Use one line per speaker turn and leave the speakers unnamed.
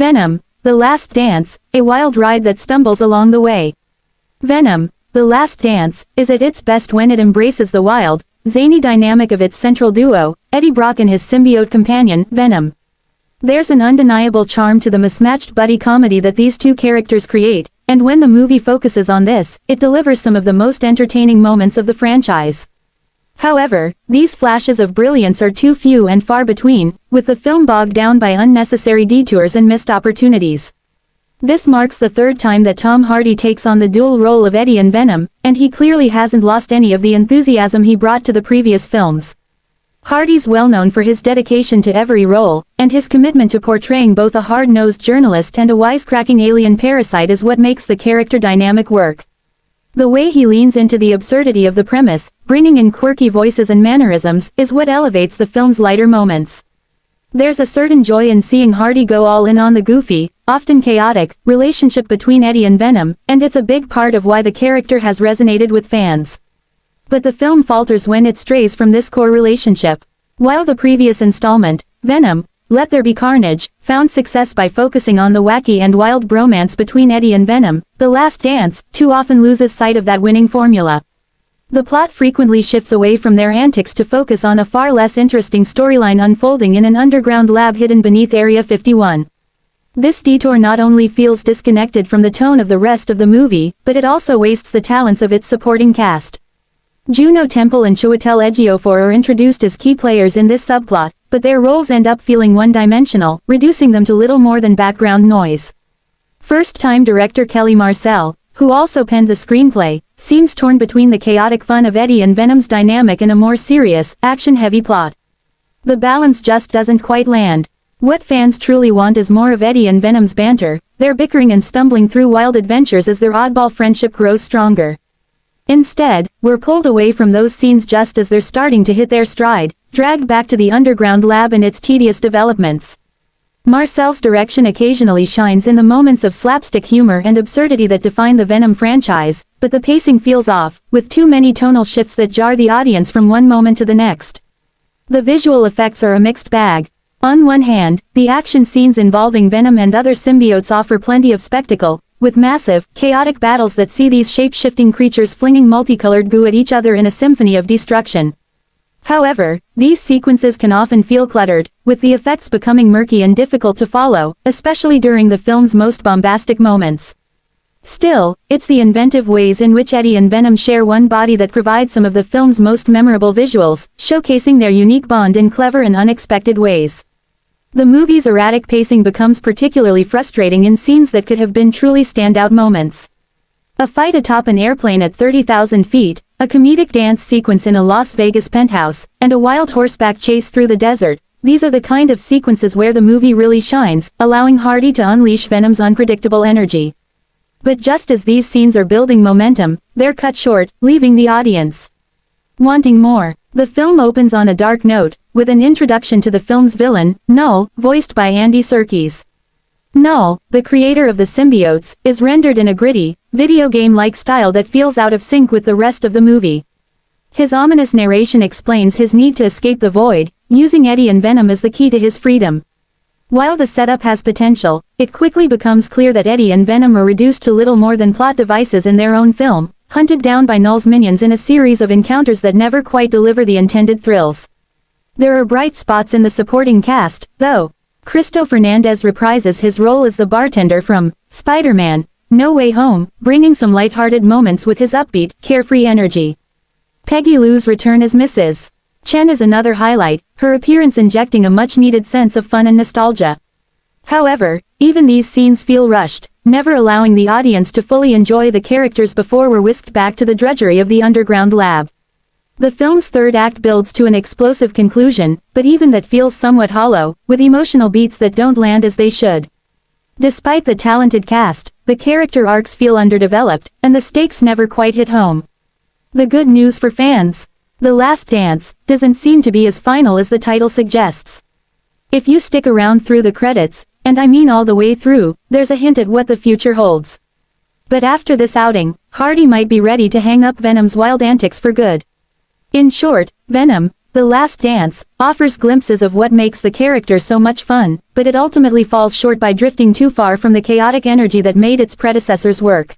Venom, The Last Dance, a wild ride that stumbles along the way. Venom, The Last Dance, is at its best when it embraces the wild, zany dynamic of its central duo, Eddie Brock and his symbiote companion, Venom. There's an undeniable charm to the mismatched buddy comedy that these two characters create, and when the movie focuses on this, it delivers some of the most entertaining moments of the franchise. However, these flashes of brilliance are too few and far between, with the film bogged down by unnecessary detours and missed opportunities. This marks the third time that Tom Hardy takes on the dual role of Eddie and Venom, and he clearly hasn't lost any of the enthusiasm he brought to the previous films. Hardy's well known for his dedication to every role, and his commitment to portraying both a hard-nosed journalist and a wisecracking alien parasite is what makes the character dynamic work. The way he leans into the absurdity of the premise, bringing in quirky voices and mannerisms, is what elevates the film's lighter moments. There's a certain joy in seeing Hardy go all in on the goofy, often chaotic, relationship between Eddie and Venom, and it's a big part of why the character has resonated with fans. But the film falters when it strays from this core relationship. While the previous installment, Venom, Let There Be Carnage, found success by focusing on the wacky and wild bromance between Eddie and Venom, The Last Dance too often loses sight of that winning formula. The plot frequently shifts away from their antics to focus on a far less interesting storyline unfolding in an underground lab hidden beneath Area 51. This detour not only feels disconnected from the tone of the rest of the movie, but it also wastes the talents of its supporting cast. Juno Temple and Chiwetel Ejiofor are introduced as key players in this subplot, but their roles end up feeling one-dimensional, reducing them to little more than background noise. First-time director Kelly Marcel, who also penned the screenplay, seems torn between the chaotic fun of Eddie and Venom's dynamic and a more serious, action-heavy plot. The balance just doesn't quite land. What fans truly want is more of Eddie and Venom's banter, their bickering and stumbling through wild adventures as their oddball friendship grows stronger. Instead, we're pulled away from those scenes just as they're starting to hit their stride, dragged back to the underground lab and its tedious developments. Marcel's direction occasionally shines in the moments of slapstick humor and absurdity that define the Venom franchise, but the pacing feels off, with too many tonal shifts that jar the audience from one moment to the next. The visual effects are a mixed bag. On one hand, the action scenes involving Venom and other symbiotes offer plenty of spectacle, with massive, chaotic battles that see these shape-shifting creatures flinging multicolored goo at each other in a symphony of destruction. However, these sequences can often feel cluttered, with the effects becoming murky and difficult to follow, especially during the film's most bombastic moments. Still, it's the inventive ways in which Eddie and Venom share one body that provide some of the film's most memorable visuals, showcasing their unique bond in clever and unexpected ways. The movie's erratic pacing becomes particularly frustrating in scenes that could have been truly standout moments. A fight atop an airplane at 30,000 feet, a comedic dance sequence in a Las Vegas penthouse, and a wild horseback chase through the desert, these are the kind of sequences where the movie really shines, allowing Hardy to unleash Venom's unpredictable energy. But just as these scenes are building momentum, they're cut short, leaving the audience wanting more. The film opens on a dark note, with an introduction to the film's villain, Null, voiced by Andy Serkis. Null, the creator of the symbiotes, is rendered in a gritty, video game-like style that feels out of sync with the rest of the movie. His ominous narration explains his need to escape the void, using Eddie and Venom as the key to his freedom. While the setup has potential, it quickly becomes clear that Eddie and Venom are reduced to little more than plot devices in their own film, hunted down by Null's minions in a series of encounters that never quite deliver the intended thrills. There are bright spots in the supporting cast, though. Cristo Fernandez reprises his role as the bartender from Spider-Man: No Way Home, bringing some lighthearted moments with his upbeat, carefree energy. Peggy Lou's return as Mrs. Chen is another highlight, her appearance injecting a much-needed sense of fun and nostalgia. However, even these scenes feel rushed, never allowing the audience to fully enjoy the characters before we're whisked back to the drudgery of the underground lab. The film's third act builds to an explosive conclusion, but even that feels somewhat hollow, with emotional beats that don't land as they should. Despite the talented cast, the character arcs feel underdeveloped, and the stakes never quite hit home. The good news for fans: The Last Dance doesn't seem to be as final as the title suggests. If you stick around through the credits, and I mean all the way through, there's a hint at what the future holds. But after this outing, Hardy might be ready to hang up Venom's wild antics for good. In short, Venom, The Last Dance offers glimpses of what makes the character so much fun, but it ultimately falls short by drifting too far from the chaotic energy that made its predecessors work.